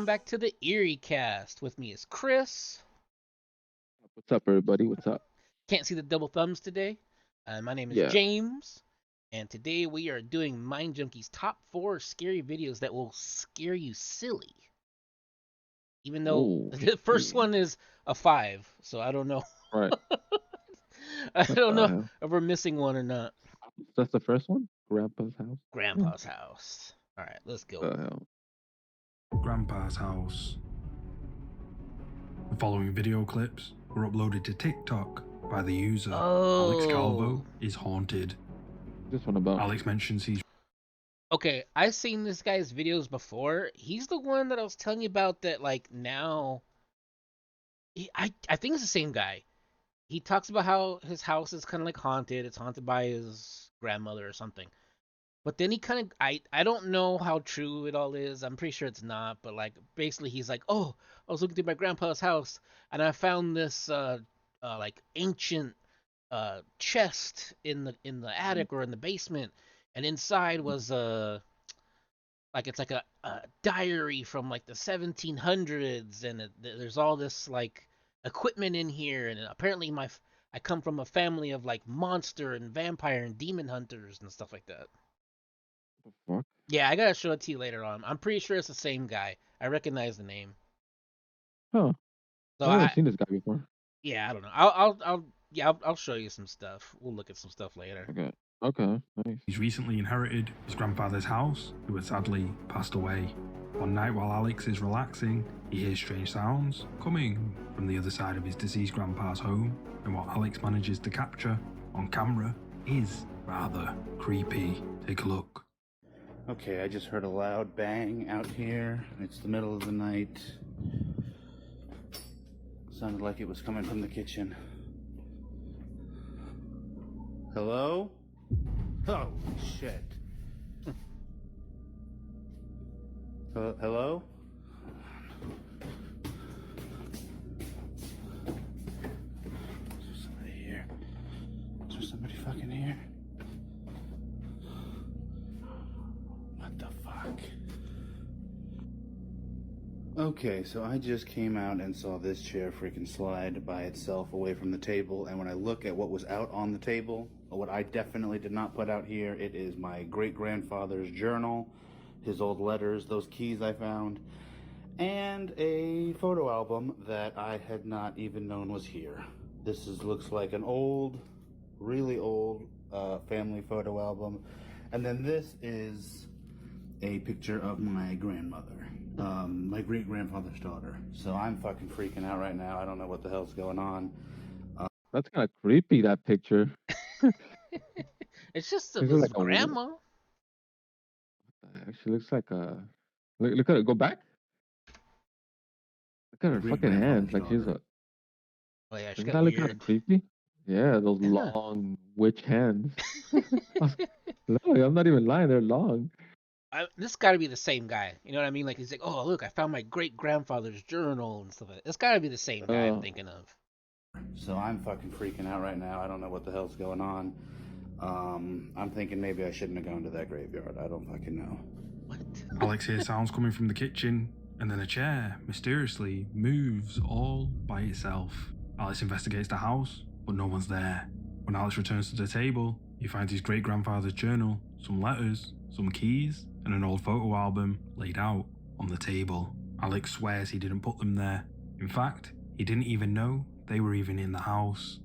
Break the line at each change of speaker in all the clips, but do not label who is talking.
back to the Eerie cast. With me is Chris.
What's up, everybody? What's up?
Can't see the double thumbs today. My name is
Yeah.
James, and today we are doing Mind Junkie's top four scary videos that will scare you silly. Even though
Oh,
the first
shit.
one is a five, so I don't know.
Right.
I
What
don't
the
know
hell?
if we're missing one or not.
That's the first one? Grandpa's house? Hmm.
Grandpa's house. All right, let's go.
The hell?
Grandpa's house. The following video clips were uploaded to TikTok by the user Alex
Oh,
Calvo is haunted.
This one about.
Alex mentions he's
okay. I've seen this guy's videos before. He's the one that I was telling you about that, like, now I think it's the same guy. He talks about how his house is kind of like haunted. It's haunted by his grandmother or something. But then he kind of I don't know how true it all is. I'm pretty sure it's not. But like basically he's like, oh, I was looking through my grandpa's house and I found this like ancient chest in the attic or in the basement, and inside was like it's like a diary from like the 1700s, and there's all this like equipment in here, and apparently I come from a family of like monster and vampire and demon hunters and stuff like that.
The fuck?
Yeah, I gotta show it to you later on. I'm pretty sure it's the same guy. I recognize the name.
Huh.
So
I've never
I
seen this guy before.
yeah, I don't know. I'll yeah, I'll show you some stuff. We'll look at some stuff later.
Okay. Okay. Nice.
recently inherited his grandfather's house, who had sadly passed away. One night while Alex is relaxing, he hears strange sounds coming from the other side of his deceased grandpa's home, and what Alex manages to capture on camera is rather creepy. Take a look.
Okay, I just heard a loud bang out here. It's the middle of the night. Sounded like it was coming from the kitchen. Hello? Oh, shit. Hello? Is there somebody here? Is there somebody fucking here? What the fuck? Okay, so I just came out and saw this chair freaking slide by itself away from the table, and when I look at what was out on the table, what I definitely did not put out here, it is my great-grandfather's journal, his old letters, those keys I found, and a photo album that I had not even known was here. Looks like an old, really old family photo album, and then this is a picture of my grandmother, my great grandfather's daughter. So I'm fucking freaking out right now. I don't know what the hell's going on.
That's kind of creepy, that picture.
It's just of
This is
his
like a.
grandma.
She looks like a. Look at it. Go back. Look at her
Great
fucking hands.
grandfather's
Like she's
daughter.
a.
Oh yeah, she
Doesn't
got
that look kind of
weird.
creepy? Yeah, those
Yeah.
long witch hands. No, I'm not even lying. They're long.
This got to be the same guy. You know what I mean? Like he's like, oh look, I found my great grandfather's journal and stuff like that. It's got to be the same guy I'm
Uh,
thinking of.
So I'm fucking freaking out right now. I don't know what the hell's going on. I'm thinking maybe I shouldn't have gone to that graveyard. I don't fucking know.
What?
Alex hears sounds coming from the kitchen, and then a chair mysteriously moves all by itself. Alex investigates the house, but no one's there. When Alex returns to the table, he finds his great grandfather's journal, some letters, some keys, and an old photo album laid out on the table. Alex swears he didn't put them there. In fact, he didn't even know they were even in the house.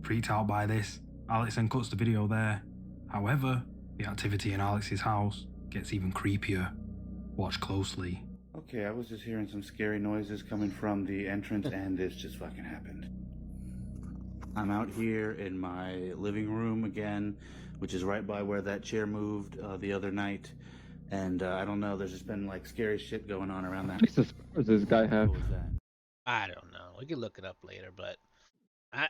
Freaked out by this, Alex then cuts the video there. However, the activity in Alex's house gets even creepier. Watch closely.
Okay, I was just hearing some scary noises coming from the entrance, and this just fucking happened. I'm out here in my living room again, which is right by where that chair moved the other night. And I don't know, there's just been like scary shit going on around
how
that.
many subscribers does this guy have?
What was that?
I don't know. We can look it up later, but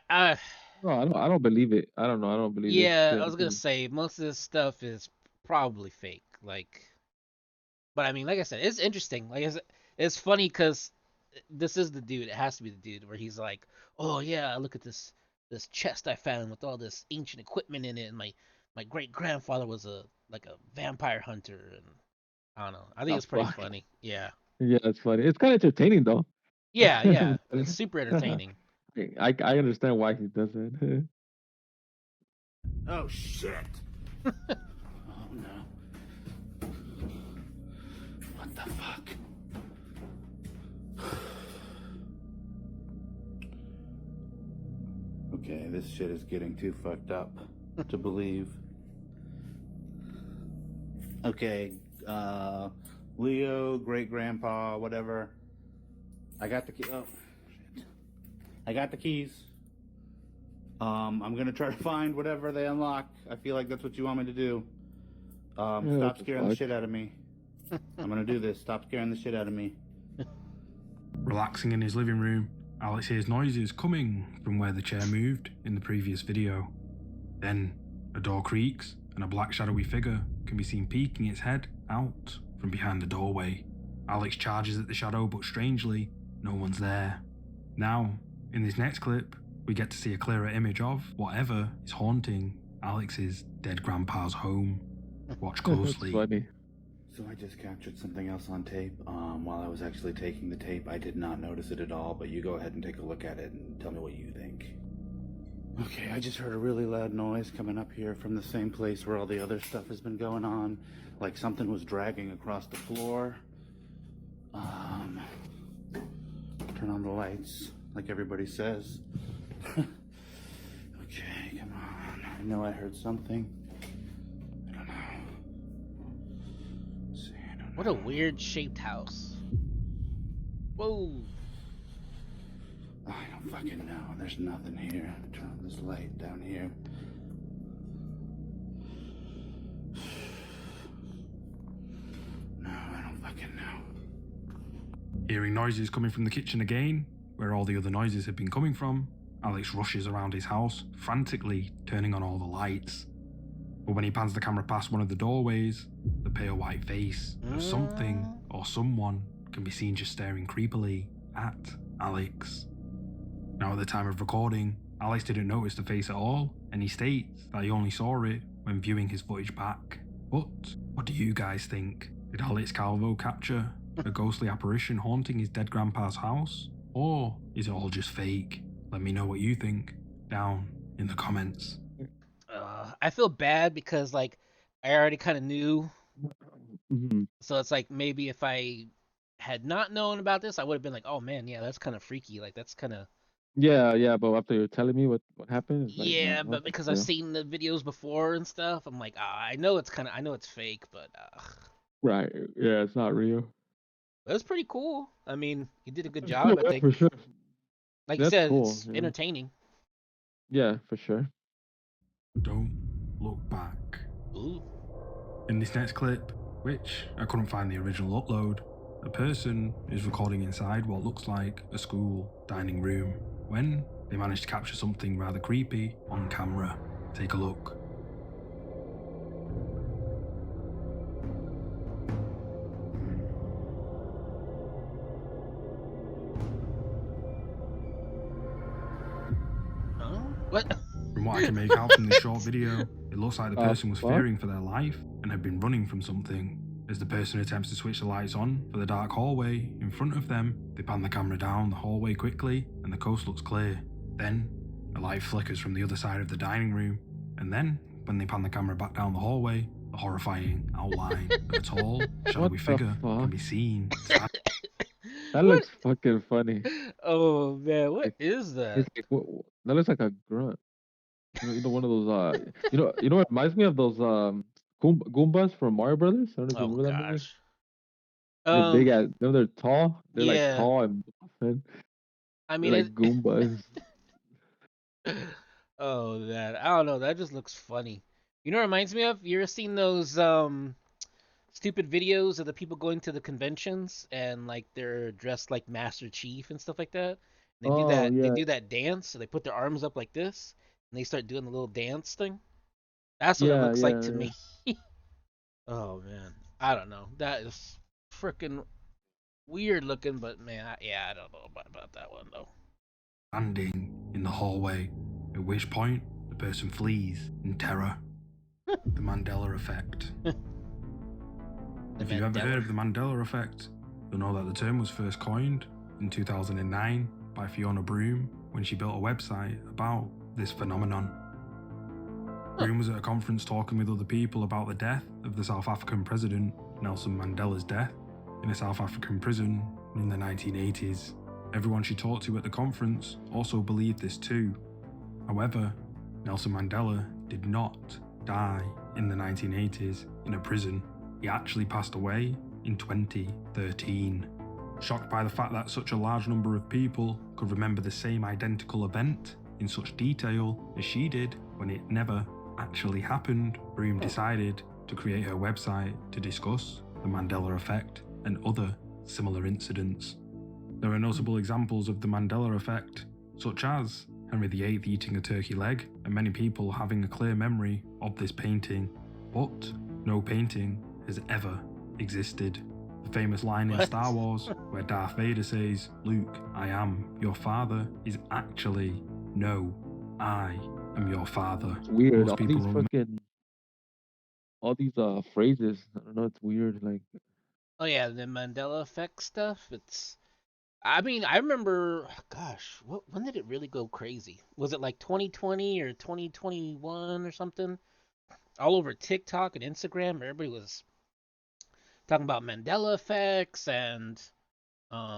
I
No, I don't believe it. I don't know. I don't believe this
yeah, I
shit.
was gonna say most of this stuff is probably fake. Like, but I mean, like I said, it's interesting. Like it's funny because this is the dude. It has to be the dude where he's like, oh yeah, look at this chest I found with all this ancient equipment in it, and my great grandfather was a like a vampire hunter, and I don't know. I think
The
it's pretty
fuck?
funny. Yeah.
Yeah, it's funny. It's kind of entertaining though.
Yeah, yeah, it's super entertaining.
I understand why he does it.
Oh shit! Oh no! What the fuck? Okay, this shit is getting too fucked up to believe. Okay, Leo, great grandpa, whatever. I got the key. Oh, shit. I got the keys. I'm gonna try to find whatever they unlock. I feel like that's what you want me to do.
Yeah, what
Stop
the
scaring the
fuck?
shit out of me. I'm gonna do this. Stop scaring the shit out of me.
Relaxing in his living room, Alex hears noises coming from where the chair moved in the previous video. Then, a door creaks and a black shadowy figure can be seen peeking its head out from behind the doorway. Alex charges at the shadow, but strangely, no one's there. Now, in this next clip, we get to see a clearer image of whatever is haunting Alex's dead grandpa's home. Watch
That's
closely.
funny.
So I just captured something else on tape. While I was actually taking the tape, I did not notice it at all, but you go ahead and take a look at it and tell me what you think. Okay, I just heard a really loud noise coming up here from the same place where all the other stuff has been going on. Like something was dragging across the floor. Turn on the lights, like everybody says. Okay, come on. I know I heard something. I don't know. Let's see, I don't know.
What a weird shaped house. Whoa.
I don't fucking know. There's nothing here. Turn on this light down here. No, I don't fucking know.
Hearing noises coming from the kitchen again, where all the other noises had been coming from, Alex rushes around his house, frantically turning on all the lights. But when he pans the camera past one of the doorways, the pale white face of something or someone can be seen just staring creepily at Alex. Now, at the time of recording, Alex didn't notice the face at all, and he states that he only saw it when viewing his footage back. But what do you guys think? Did Alex Calvo capture a ghostly apparition haunting his dead grandpa's house? Or is it all just fake? Let me know what you think down in the comments.
I feel bad because like I already kind of knew,
Mhm.
so it's like maybe if I had not known about this, I would have been like, oh man, yeah, that's kind of freaky. Like that's kind of
Yeah, but after you're telling me what happened, it's like,
yeah,
no,
but because I've
yeah.
seen the videos before and stuff, I'm like, I know it's I know it's fake, but
Right. Yeah, it's not real.
it was pretty cool. I mean, he did a good
It's cool,
job, I
yeah,
think.
for sure.
Like you
That's
said,
cool.
it's
Yeah.
entertaining.
Yeah, for sure.
Don't look back.
Ooh.
In this next clip, which I couldn't find the original upload, a person is recording inside what looks like a school dining room when they manage to capture something rather creepy on camera. Take a look.
Huh? What?
From what I can make out from this short video, it looks like the person was
fuck?
fearing for their life and had been running from something. As the person attempts to switch the lights on for the dark hallway in front of them, they pan the camera down the hallway quickly and the coast looks clear. Then, a light flickers from the other side of the dining room, and then, when they pan the camera back down the hallway, the horrifying outline of a tall, shadowy
What the
figure can
fuck?
be seen.
That looks fucking funny.
Oh man, what
Like,
is that?
It's like, that looks like a grunt. You know, one of those. You know, what reminds me of those Goombas from Mario Brothers. I don't know if you
Oh
remember that movie.
gosh.
They're big
Um,
as, you know, they're tall. They're like
yeah.
tall and buff, and
I
they're
mean
like Goombas.
oh man, I don't know. That just looks funny. You know what it reminds me of? You ever seen those stupid videos of the people going to the conventions and like they're dressed like Master Chief and stuff like that? And
Oh
they
yeah,
do that dance, so they put their arms up like this and they start doing the little dance thing. That's what it
yeah,
looks like
yeah,
to
yeah.
me. Oh man, I don't know. That is freaking weird looking, but man, yeah, I don't know about that one though.
Standing in the hallway, at which point the person flees in terror. The Mandela effect.
The
If you've ever heard
Mandela.
of the Mandela effect, you'll know that the term was first coined in 2009 by Fiona Broom when she built a website about this phenomenon. Broom was at a conference talking with other people about the death of the South African president, Nelson Mandela's death, in a South African prison in the 1980s. Everyone she talked to at the conference also believed this too. However, Nelson Mandela did not die in the 1980s in a prison. He actually passed away in 2013. Shocked by the fact that such a large number of people could remember the same identical event in such detail as she did when it never actually happened, Broom decided to create her website to discuss the Mandela effect and other similar incidents. There are notable examples of the Mandela effect, such as Henry VIII eating a turkey leg, and many people having a clear memory of this painting, but no painting has ever existed. The famous line in Star Wars where Darth Vader says, "Luke, I am your father," is actually, "No, I am your father."
It's weird.
Most people
All these phrases. I don't know. It's weird. Like,
Oh yeah, the Mandela effect stuff. I mean, I remember. Gosh, when did it really go crazy? Was it like 2020 or 2021 or something? All over TikTok and Instagram, everybody was talking about Mandela effects and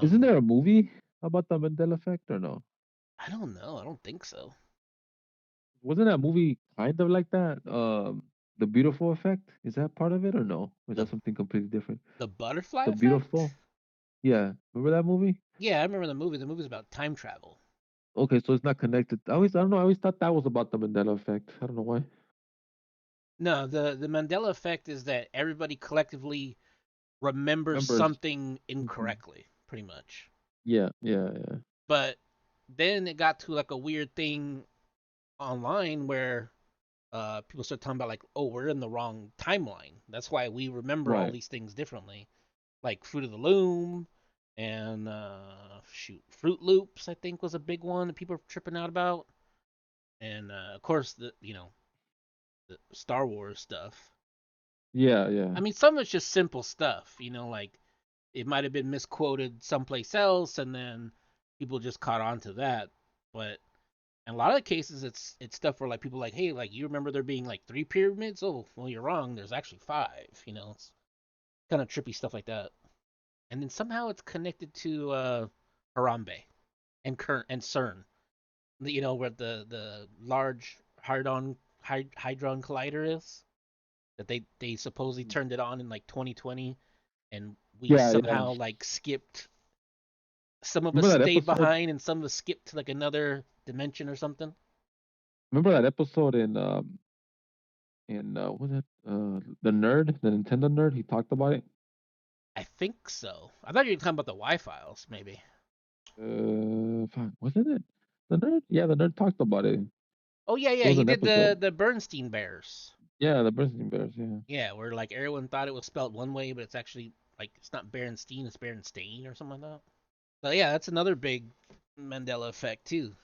isn't there a movie about the Mandela effect or no?
I don't know. I don't think so.
Wasn't that movie kind of like that? The Beautiful Effect. Is that part of it or no? Or is
The
that something completely different?
the butterfly
The
effect?
Beautiful. Yeah. Remember that movie?
Yeah, I remember the movie. The movie's about time travel.
Okay, so it's not connected. I don't know. I always thought that was about the Mandela effect. I don't know why.
No, the Mandela effect is that everybody collectively remembers
Remembers.
something
Mhm.
incorrectly, pretty much.
Yeah, yeah, yeah.
But then it got to like a weird thing online where people start talking about like, oh, we're in the wrong timeline. That's why we remember all
Right.
these things differently, like Fruit of the Loom and Fruit Loops. I think was a big one that people are tripping out about, and of course the Star Wars stuff.
Yeah, yeah.
I mean, some of it's just simple stuff, like it might have been misquoted someplace else, and then people just caught on to that. But in a lot of the cases, it's stuff where like people are like, hey, like you remember there being like 3 pyramids? Oh, well, you're wrong. There's actually 5. It's kind of trippy stuff like that. And then somehow it's connected to Harambe and CERN. Where the large hadron collider is. That they supposedly turned it on in like 2020, and we
Yeah, yeah.
somehow like skipped. Some of us
Remember that
stayed
episode?
behind, and some of us skipped to like another dimension or something.
Remember that episode in what was it the nerd, the Nintendo nerd? He talked about it.
I think so. I thought you were talking about the Y files, maybe.
Fuck, wasn't it the nerd? Yeah, the nerd talked about it.
Oh yeah,
It
yeah.
was
He
an
did
episode.
the Bernstein Bears.
Yeah, the Brisbane Bears. Yeah.
Yeah, where like everyone thought it was spelled one way, but it's actually like it's not Berenstein, it's Berenstain or something like that. So yeah, that's another big Mandela effect too.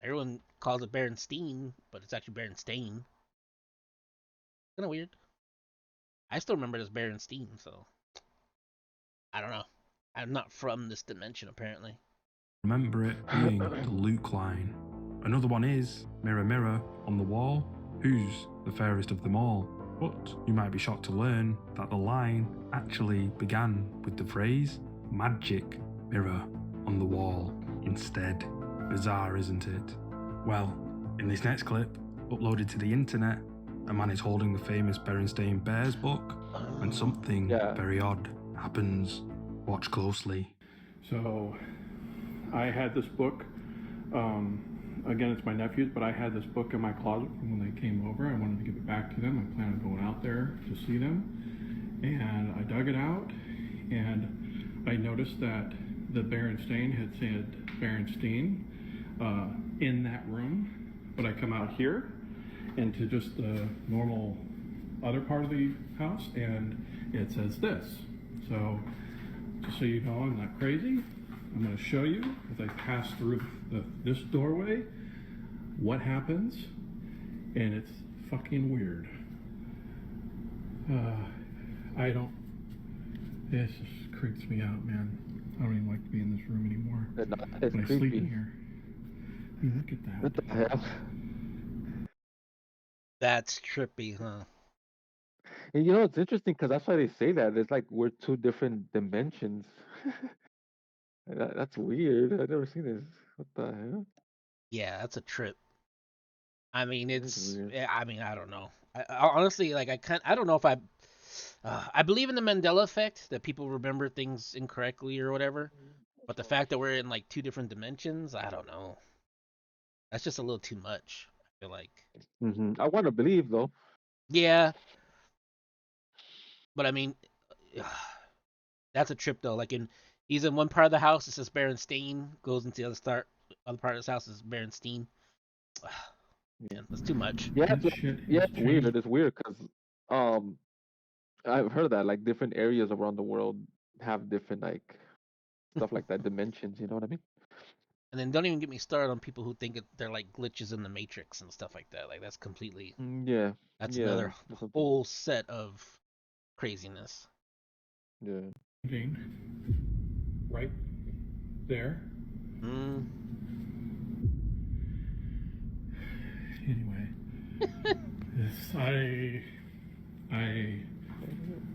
Everyone calls it Berenstein, but it's actually Berenstain. Kind of weird. I still remember it as Berenstein, so I don't know. I'm not from this dimension apparently.
remember it being the Luke line. Another one is, mirror, mirror on the wall, who's the fairest of them all? But you might be shocked to learn that the line actually began with the phrase, magic mirror on the wall instead. Bizarre, isn't it? Well, in this next clip, uploaded to the internet, a man is holding the famous Berenstain Bears book when something
Yeah.
very odd happens. Watch closely.
So I had this book. Again, it's my nephew's, but I had this book in my closet from when they came over. I wanted to give it back to them. I planned on going out there to see them. And I dug it out, and I noticed that the Berenstain had said Berenstein in that room. But I come out here into just the normal other part of the house, and it says this. So just so you know I'm not crazy, I'm going to show you as I pass through this doorway what happens, and it's fucking weird. This is creeps me out, man. I don't even like to be in this room anymore.
No, it's
When I sleep in
creepy.
here. I mean, look at that.
What the hell?
That's trippy, huh?
And you know, it's interesting because that's why they say that. It's like we're two different dimensions. That's weird. I've never seen this. What the hell?
Yeah, that's a trip. I mean,
That's weird.
I mean, I don't know. I honestly, like, I don't know if I believe in the Mandela effect that people remember things incorrectly or whatever. But the fact that we're in like two different dimensions, I don't know. That's just a little too much. I feel like.
I want to believe though.
Yeah, but I mean, that's a trip though. Like he's in one part of the house, it says Berenstain. Goes into the other part of his house is Berenstain. Man, that's too much.
Yeah,
That shit
yeah,
has
it's weird.
changed.
It's weird because um, I've heard that like different areas around the world have different like stuff like that, dimensions. You know what I mean?
And then don't even get me started on people who think they're like glitches in the Matrix and stuff like that. Like that's completely
Yeah,
that's
yeah,
another
that's something.
whole set of craziness.
Yeah.
Right there.
Mm.
Anyway,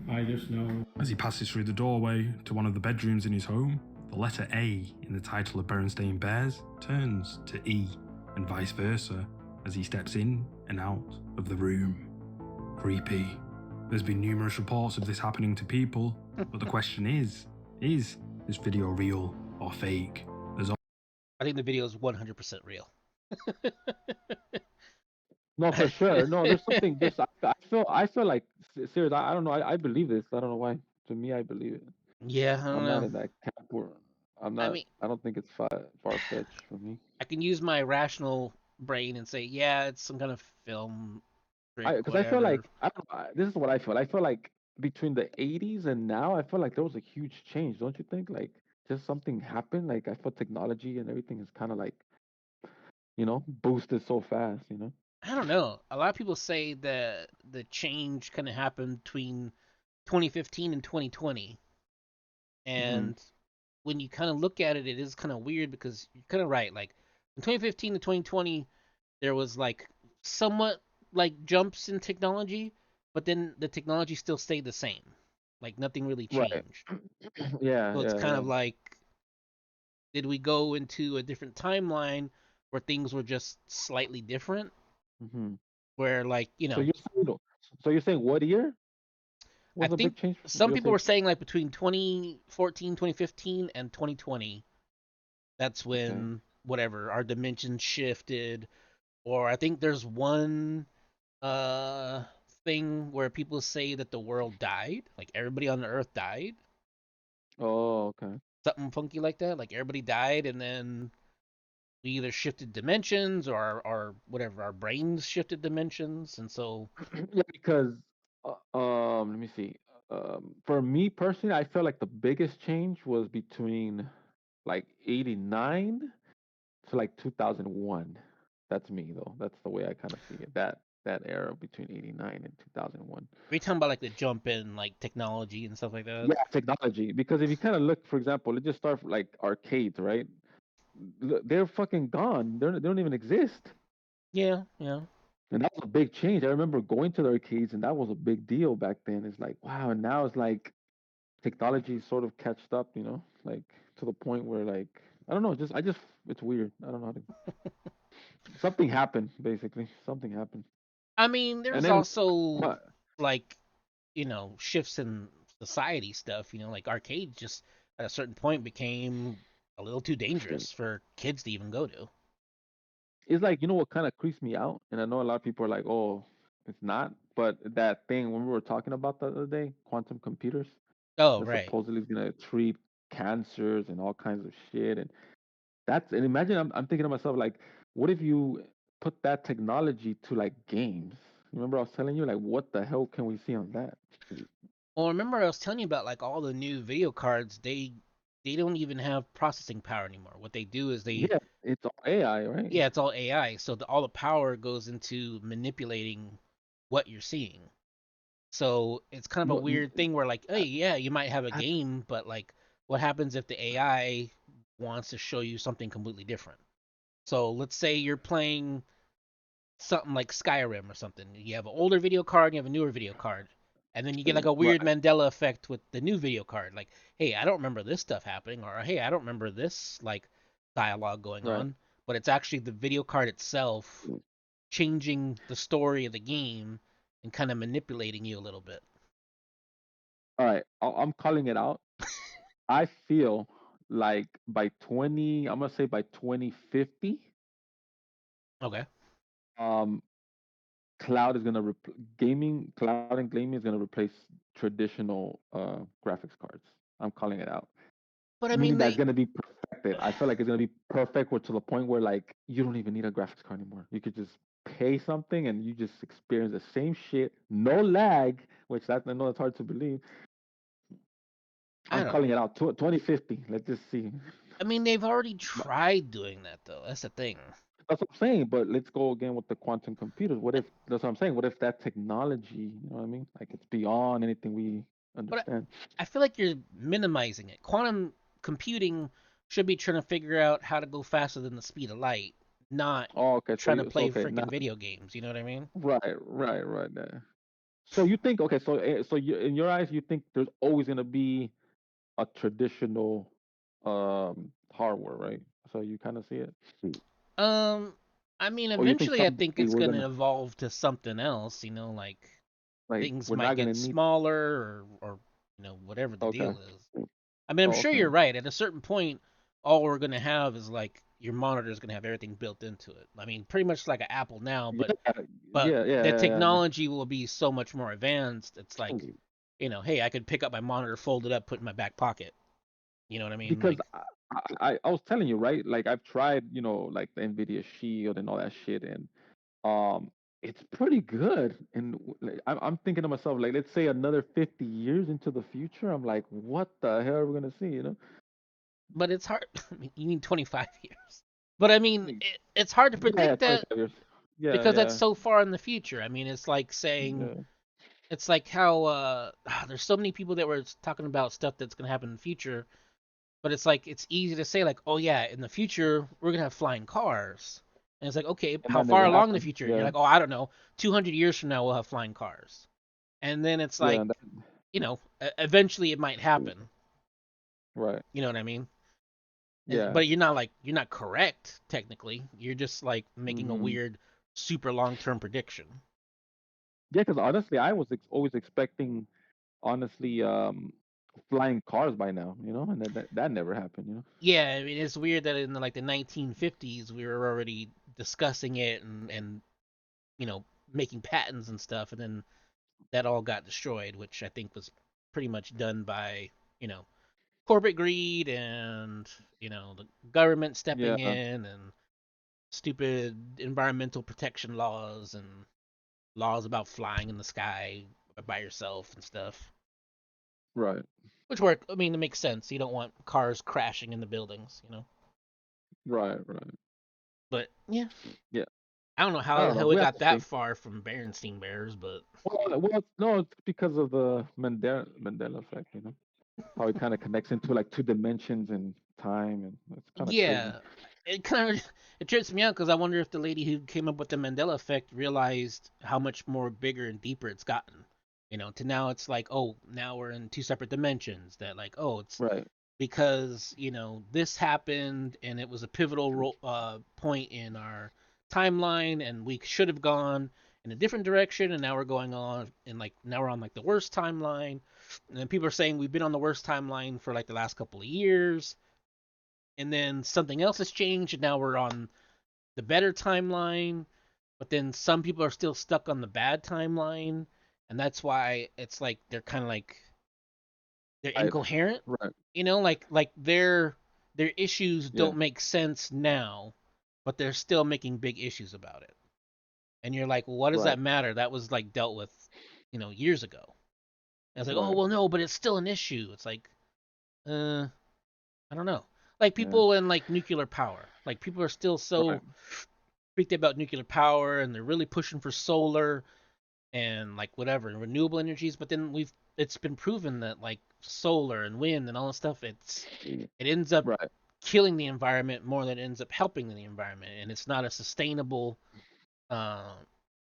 I just know.
As he passes through the doorway to one of the bedrooms in his home, the letter A in the title of Berenstain Bears turns to E, and vice versa, as he steps in and out of the room. Creepy. There's been numerous reports of this happening to people, but the question is this video real or fake?
I think the video is 100% real.
No, for sure. No, there's something. I feel like serious. I don't know. I believe this. I don't know why. To me, I believe it.
Yeah, I don't
I'm not
know.
in that camp where I'm
I
not.
mean,
I don't think it's far fetched for me.
I can use my rational brain and say, yeah, it's some kind of film trick,
Because I feel
whatever.
like I don't know, this is what I feel. I feel like between the 80s and now, I feel like there was a huge change. Don't you think? Like just something happened. Like I feel technology and everything is kind of like boosted so fast.
I don't know. A lot of people say that the change kind of happened between 2015 and 2020.
Hmm.
And when you kind of look at it, it is kind of weird because you're kind of right. Like in 2015 to 2020, there was like somewhat like jumps in technology, but then the technology still stayed the same. Like nothing really
Right.
changed.
Yeah.
So it's
Yeah.
kind
Yeah.
of like, did we go into a different timeline where things were just slightly different?
Hmm.
Where like
So you're saying, what year
I
was a
think
big change?
some
You'll
people
say
were saying like between 2014, 2015, and 2020, that's
okay.
when whatever our dimensions shifted. Or I think there's one uh thing where people say that the world died, like everybody on the earth died,
Oh, okay.
something funky like that. Like everybody died, and then we either shifted dimensions or our whatever our brains shifted dimensions, and so
Yeah, because let me see. For me personally, I feel like the biggest change was between like 89 to like 2001. That's me though. That's the way I kind of see it. That era between 89 and 2001.
we're talking about like the jump in like technology and stuff like that.
Yeah, technology. Because if you kind of look, for example, let's just start like arcades, right? They're fucking gone. They don't even exist.
Yeah, yeah.
And that was a big change. I remember going to the arcades, and that was a big deal back then. It's like, wow, and now it's like technology sort of catched up, like to the point where like I don't know, just it's weird. I don't know how to. Something happened, basically. Something happened,
I mean,
and
there's
then
also
my,
like shifts in society stuff. Like arcades just at a certain point became a little too dangerous for kids to even go to.
it's like what kind of creeps me out, and I know a lot of people are like, oh, it's not, but that thing when we were talking about the other day, quantum computers,
Oh,
that
right.
supposedly is gonna treat cancers and all kinds of shit, and imagine I'm thinking to myself like, what if you put that technology to like games? Remember I was telling you like, what the hell can we see on that?
Well, remember I was telling you about like all the new video cards. They don't even have processing power anymore. What they do is
Yeah, it's all AI, right?
yeah, it's all AI. So all the power goes into manipulating what you're seeing. So it's kind of a
No,
weird thing where like, hey, yeah, you might have a
I,
game, but like, what happens if the AI wants to show you something completely different? So let's say you're playing something like Skyrim or something. You have an older video card and you have a newer video card. And then you get like a weird
right,
Mandela effect with the new video card. Like, hey, I don't remember this stuff happening, or hey, I don't remember this like dialogue going
right.
on. But it's actually the video card itself changing the story of the game and kind of manipulating you a little bit.
All right, I'm calling it out. I feel like by 20, I'm gonna say by 2050,
Okay.
um, cloud is gonna gaming, cloud and gaming is gonna replace traditional graphics cards. I'm calling it out.
But I
Meaning
mean,
that it's gonna be perfected. I feel like it's gonna be perfect to the point where like you don't even need a graphics card anymore. You could just pay something and you just experience the same shit, no lag, which that I know it's hard to believe.
I
I'm
don't know.
calling it out. 2050. Let's just see.
I mean, they've already tried doing that though. That's the thing.
That's what I'm saying. But let's go again with the quantum computers. What if that's what I'm saying? What if that technology, you know what I mean? Like it's beyond anything we
But
understand.
I feel like you're minimizing it. Quantum computing should be trying to figure out how to go faster than the speed of light, not
Oh, okay.
trying to
So
play
okay,
freaking
now
video games. You know what I mean?
right. So you think okay? So you, in your eyes, you think there's always gonna be a traditional hardware, right? So you kind of see it.
Um, I mean,
Or you think
eventually, I think
someday
it's
we're
gonna
gonna
evolve to something else. You know, like
like
things
we're
might
not
get
gonna need
smaller, or whatever the
okay.
deal is. I mean, I'm
Oh,
sure
okay.
you're right. At a certain point, all we're gonna have is like your monitor is gonna have everything built into it. I mean, pretty much like an Apple now,
Yeah,
but the
yeah.
technology will be so much more advanced. It's like, hey, I could pick up my monitor, fold it up, put it in my back pocket. You know what I mean?
Because
Like,
I was telling you, right? Like I've tried, like the Nvidia Shield and all that shit, and um, it's pretty good. And like, I'm thinking to myself, like, let's say another 50 years into the future, I'm like, what the hell are we gonna see?
but it's hard. I mean, you need 25 years. But I mean,
Like,
it's hard to
yeah,
predict that
25 years. Yeah,
because that's
yeah,
so far in the future. I mean, it's like saying
yeah.
it's like how there's so many people that were talking about stuff that's gonna happen in the future, but it's like it's easy to say like, oh yeah, in the future we're gonna have flying cars, and it's like, okay,
And
how
that
far
never
along in the
happened.
future? And you're
Yeah,
like, oh, I don't know, 200 years from now we'll have flying cars, and then it's
yeah,
like, eventually it might happen.
right.
You know what I mean?
Yeah.
But you're not correct technically. You're just like making a
Hmm.
weird, super long term prediction.
Yeah, because honestly, I was always expecting, honestly, flying cars by now, and that never happened.
Yeah, I mean it's weird that in like the 1950s we were already discussing it and you know making patents and stuff, and then that all got destroyed, which I think was pretty much done by you know corporate greed and the government stepping
Yeah,
in and stupid environmental protection laws and laws about flying in the sky by yourself and stuff.
right,
Which work, I mean, it makes sense. You don't want cars crashing into buildings.
right.
But yeah,
Yeah,
I don't know
I
how the
don't know.
hell we
We have
got
to
that
see.
far from Berenstein Bears, but
No, it's because of the Mandela effect. How it kind of connects into like two dimensions and time, and it's kind of crazy.
yeah, it kind of it trips me out because I wonder if the lady who came up with the Mandela effect realized how much more bigger and deeper it's gotten. To now it's like, oh, now we're in two separate dimensions. That like, oh, it's
Right.
because this happened and it was a pivotal point in our timeline and we should have gone in a different direction and now we're going on and like now we're on like the worst timeline, and then people are saying we've been on the worst timeline for like the last couple of years, and then something else has changed and now we're on the better timeline, but then some people are still stuck on the bad timeline, and that's why it's like they're kind of like they're
Right.
incoherent.
Right.
Like their issues
Yeah.
don't make sense now, but they're still making big issues about it. And you're like, well, what does
Right.
that matter? That was like dealt with, years ago. And it's like, oh
Right.
well, no, but it's still an issue. It's like, I don't know. Like
Yeah.
people in like nuclear power, like people are still
Right.
so freaked about nuclear power, and they're really pushing for solar. and like whatever renewable energies. But then it's been proven that like solar and wind and all this stuff, it ends up
Right.
killing the environment more than it ends up helping the environment, and it's not a sustainable, uh,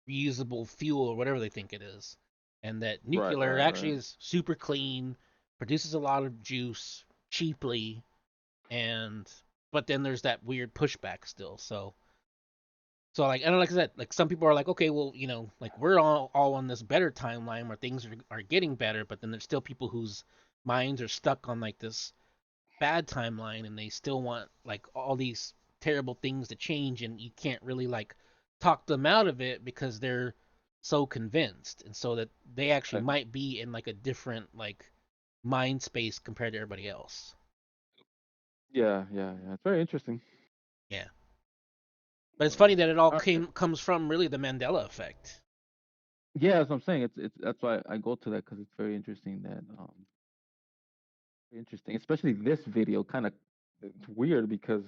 reusable fuel or whatever they think it is. And that
Right.
nuclear
Right.
actually
Right.
is super clean, produces a lot of juice cheaply, and but then there's that weird pushback still. So like, and like I said, like some people are like, okay, well, like we're all on this better timeline where things are getting better, but then there's still people whose minds are stuck on like this bad timeline, and they still want like all these terrible things to change, and you can't really like talk them out of it because they're so convinced, and so that they actually
Right.
might be in like a different like mind space compared to everybody else.
Yeah. Yeah. Yeah. It's very interesting.
Yeah. But it's funny that it all
Uh,
comes from really the Mandela effect.
yeah, that's what I'm saying. It's that's why I go to that because it's very interesting that interesting, especially this video. Kind of it's weird because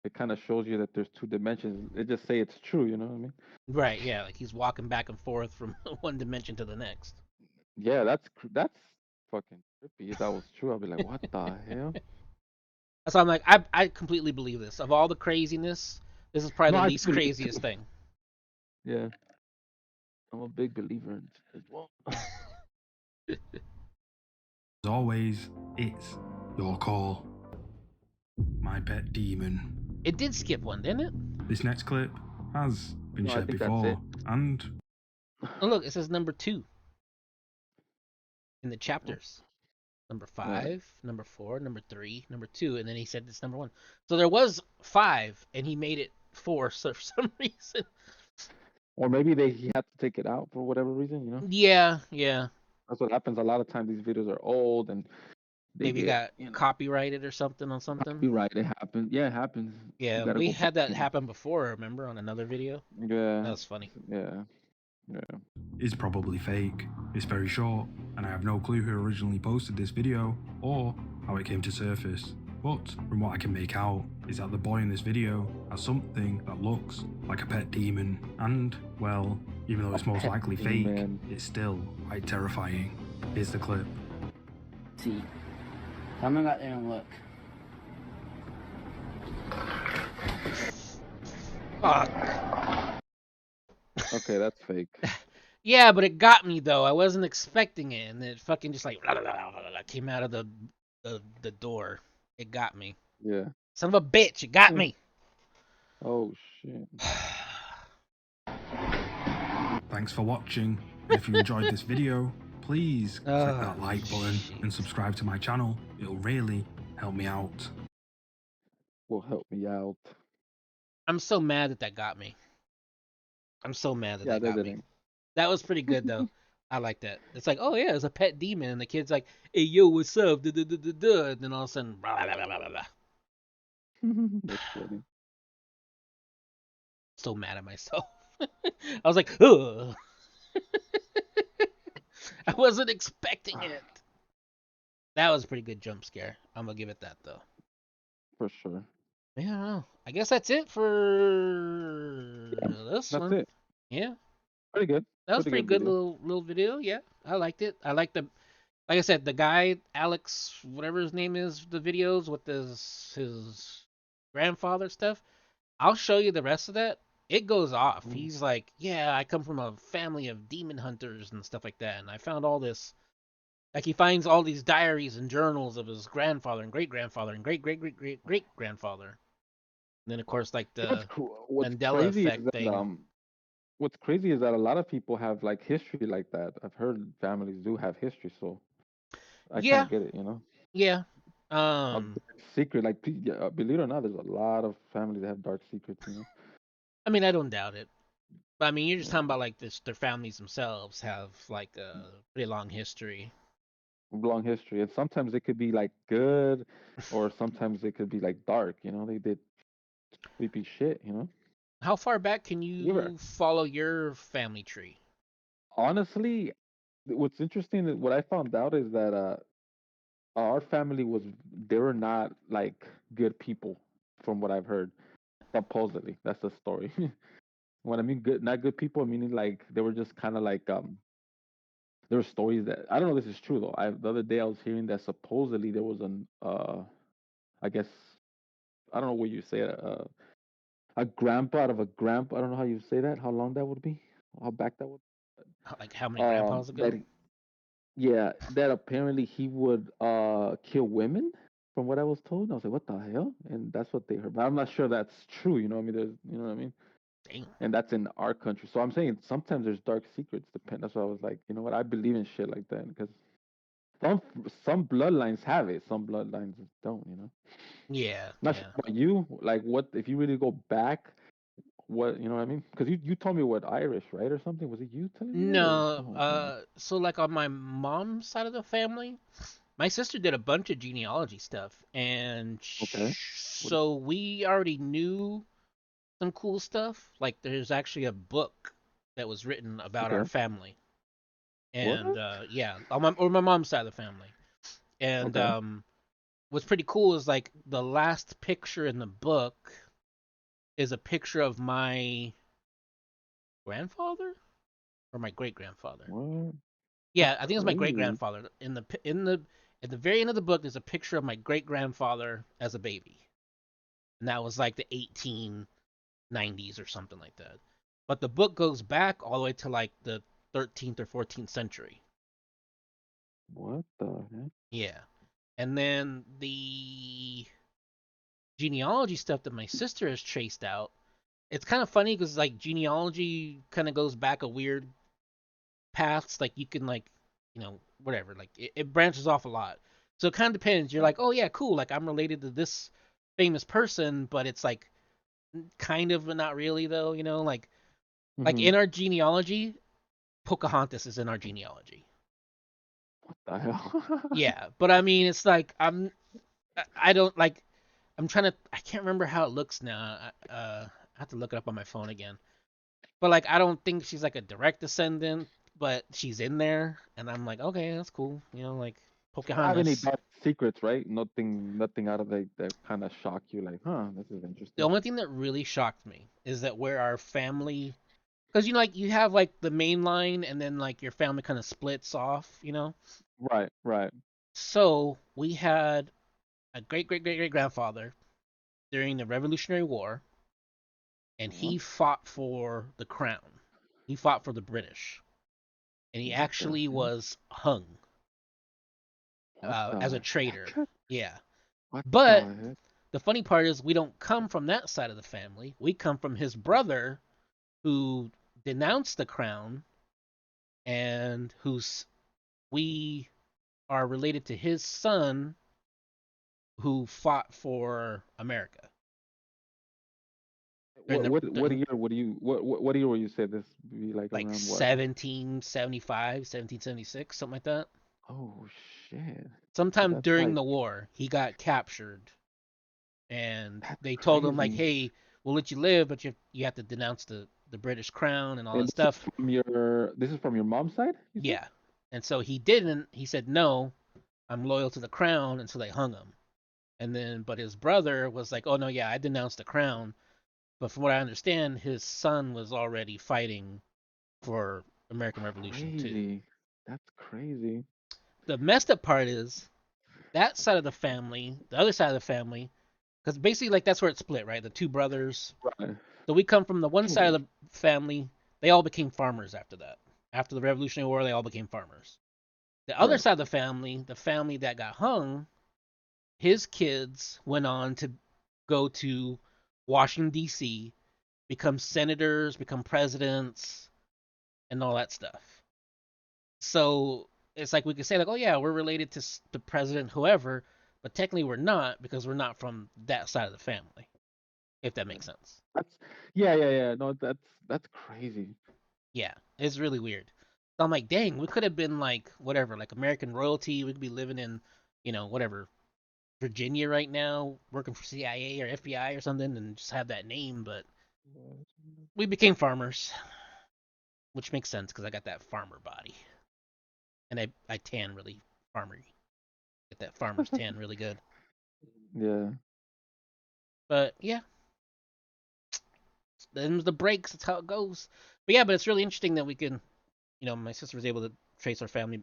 it kind of shows you that there's two dimensions. It just say it's true. You know what I mean?
Right, yeah, like he's walking back and forth from one dimension to the next.
Yeah, that's fucking trippy. If that was true, I'd be like, what the hell?
So I'm like, I completely believe this. Of all the craziness, this is probably
No,
the
I
least
believe it
craziest
too.
thing.
Yeah, I'm a big believer in it as well.
As always, it's your call. My pet demon.
It did skip one, didn't it?
This next clip has been
No, I
shared
think that's it.
before, and
Oh, look, it says number 2 in the chapters. Number
Yeah.
5, number 4, number 3, number 2, and then he said it's number 1. So there was 5, and he made it 4 so for some reason.
Or maybe he had to take it out for whatever reason. You know,
Yeah, yeah.
that's what happens. A lot of times these videos are old and they
Maybe
get
got copyrighted or something on something.
copyright. It happens. Yeah, it happens. You
Yeah,
gotta
we
go back
had that
and
happen before, remember, on another video? That
yeah,
was funny.
yeah, yeah.
is probably fake. It's very short, and I have no clue who originally posted this video or how it came to surface. But from what I can make out, is that the boy in this video has something that looks like a pet demon, and, well, even though it's most
pet
likely
demon.
fake, it's still quite terrifying. Here's the clip.
See, I'm gonna go out there and look.
Fuck.
Okay, that's fake.
Yeah, but it got me though. I wasn't expecting it, and it fucking just like came out of the door. It got me.
Yeah.
Son of a bitch! It got
Mm.
me.
Oh shit.
Thanks for watching, and if you enjoyed this video, please click
Oh,
that like button and subscribe to my channel. It'll really help me out.
Will help me out.
I'm so mad that got me. I'm so mad that
Yeah,
that
they
got me.
didn't.
That was pretty good though. I like that. It's like, oh yeah, it's a pet demon, and the kid's like, hey yo, what's up? Duh, duh, duh, duh, duh. And then all of a sudden, blah, blah, blah, blah, blah, blah.
That's funny.
So mad at myself. I was like, ugh. I wasn't expecting it. That was a pretty good jump scare. I'm gonna give it that though.
For sure.
Yeah, I don't know. I guess that's it for
Yeah,
this
that's
one.
it.
Yeah,
Pretty good.
that was
Pretty
pretty
good
good
video.
little video. Yeah, I liked it. I like the, like I said, the guy Alex, whatever his name is, the videos with his grandfather stuff. I'll show you the rest of that. It goes off.
Mm.
He's like, yeah, I come from a family of demon hunters and stuff like that, and I found all this. Like he finds all these diaries and journals of his grandfather and great grandfather and great great great great great grandfather. And then of course like the
What's
Mandela
crazy is
effect
that
thing.
what's crazy is that a lot of people have like history like that. I've heard families do have history, so I kind
Yeah,
of get it, you know.
yeah.
A dark secret, like yeah, believe it or not, there's a lot of families that have dark secrets, you know.
I mean I don't doubt it. But I mean you're just talking
Yeah.
about like this their families themselves have like a pretty long history.
Long history, and sometimes it could be like good, or sometimes it could be like dark. You know, they did creepy shit. You know.
How far back can
You ever,
you follow your family tree?
honestly, what's interesting is what I found out is that our family was they were not like good people, from what I've heard. Supposedly, that's the story. When I mean good, not good people, I mean like they were just kind of like there were stories that I don't know if this is true though. The other day I was hearing that supposedly there was an I guess I don't know what you say it, a grandpa out of a grandpa. I don't know how you say that. How long that would be? How back that would?
Like how many grandpas
That
ago?
yeah, that apparently he would kill women. From what I was told, I was like, "What the hell?" And that's what they heard. But I'm not sure that's true. You know, what I mean, there's, you know what I mean,
Dang.
and that's in our country. So I'm saying sometimes there's dark secrets. Depend. That's why I was like, you know what, I believe in shit like that because some some bloodlines have it, some bloodlines don't. You know,
Yeah,
not sure
yeah.
about you. Like, what if you really go back? What, you know what I mean? Because you told me what Irish, right, or something. Was it you telling me that or
No,
someone telling me?
so like on my mom's side of the family, my sister did a bunch of genealogy stuff, and
Okay. What?
so we already knew some cool stuff. Like there's actually a book that was written about our
Okay.
family,
What?
and yeah, on my mom's side of the family, and
Okay.
what's pretty cool is like the last picture in the book is a picture of my grandfather or my great grandfather.
What? That's
Yeah, I think it's my great
crazy.
grandfather. In the at the very end of the book, there's a picture of my great grandfather as a baby, and that was like the 1890s or something like that. But the book goes back all the way to like the 13th or 14th century.
What the heck?
Yeah, and then the genealogy stuff that my sister has traced out. It's kind of funny because like genealogy kind of goes back a weird paths. Like you can like, whatever. Like it branches off a lot. So it kind of depends. You're
Right.
like, oh yeah, cool. Like I'm related to this famous person, but it's like kind of, but not really though. Like
Mm-hmm.
in our genealogy, Pocahontas is in our genealogy.
What the hell?
Yeah, but I mean, it's like I don't like. I'm trying to. I can't remember how it looks now. I have to look it up on my phone again. But like, I don't think she's like a direct descendant, but she's in there, and I'm like, okay, that's cool. Like
You don't have any
Pocahontas.
dark secrets, right? Nothing out of that kind of shock you, like, huh, this is
The
interesting.
only thing that really shocked me is that where our family, because like you have like the main line, and then like your family kind of splits off.
Right, right.
So we had a great great great great grandfather during the Revolutionary War, and
What?
he fought for the crown. He fought for the British, and he
What the
actually
heck?
was hung
What
as a
the
traitor.
heck?
Yeah.
What
But
the heck?
the funny part is we don't come from that side of the family. We come from his brother who denounced the crown, and who's we are related to his son who fought for America during
What
the
what what
during
year? What year would you say this be like
like
around what?
1775, 1776, something like that.
Oh shit! So
Sometime
that's
during
like
the war, he got captured, and
that's
they told him like,
crazy.
"Hey, we'll let you live, but you have to denounce the British crown and all
And
that stuff."
this is from your mom's side, you said?
Yeah. And so he didn't. He said, "No, I'm loyal to the crown," and so they hung him. And then, but his brother was like, "Oh no, yeah, I denounced the crown." But from what I understand, his son was already fighting for American Revolution too.
Crazy. That's crazy.
The messed up part is that side of the family, the other side of the family, because basically like that's where it split, right? The two brothers.
Right.
So we come from the one side
Damn.
of the family. They all became farmers after that. After the Revolutionary War, they all became farmers. The other
Right.
side of the family that got hung, his kids went on to go to Washington D.C., become senators, become presidents, and all that stuff. So it's like we could say like, oh yeah, we're related to the president, whoever, but technically we're not because we're not from that side of the family. If that
Yeah.
makes sense.
That's yeah. No, that's crazy.
Yeah, it's really weird. So I'm like, dang, we could have been like whatever, like American royalty. We could be living in, whatever, Virginia right now, working for CIA or FBI or something, and just have that name. But we became farmers, which makes sense because I got that farmer body, and I tan really farmery. Get that farmer's tan really good.
Yeah.
But yeah, them's the breaks. That's how it goes. But yeah, but it's really interesting that we can, my sister was able to trace our family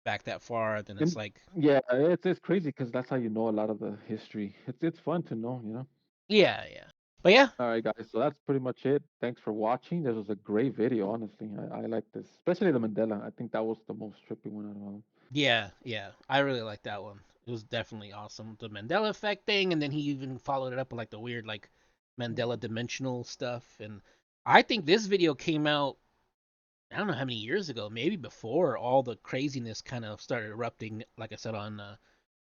back that far. Then it's
And
like,
yeah, it's crazy because that's how you know a lot of the history. It's fun to know, you know.
yeah, yeah. But yeah,
All right, guys. So that's pretty much it. Thanks for watching. This was a great video, honestly. I like this, especially the Mandela. I think that was the most trippy one out of all.
yeah, yeah. I really like that one. It was definitely awesome. The Mandela effect thing, and then he even followed it up with like the weird like Mandela dimensional stuff. And I think this video came out, I don't know how many years ago, maybe before all the craziness kind of started erupting, like I said, on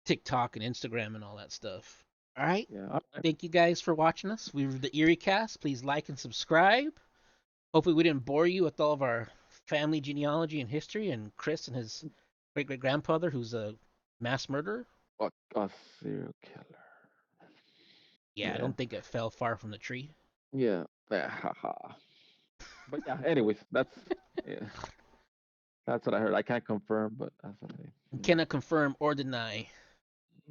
TikTok and Instagram and all that stuff. All right.
Yeah. All right.
Thank you guys for watching us. We were the Eerie Cast. Please like and subscribe. Hopefully, we didn't bore you with all of our family genealogy and history, and Chris and his great great grandfather, who's a mass murderer.
Fuck a serial killer.
Yeah, I
Yeah.
don't think it fell far from the tree.
Yeah. Yeah. Haha. But yeah. Anyways, yeah. That's what I heard. I can't confirm, but that's what
You
I.
cannot confirm or deny.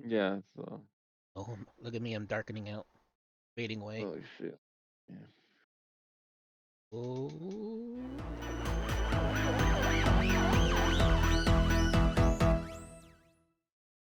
Yeah. So.
Oh, look at me, I'm darkening out, fading away.
Oh shit. Yeah.
Oh.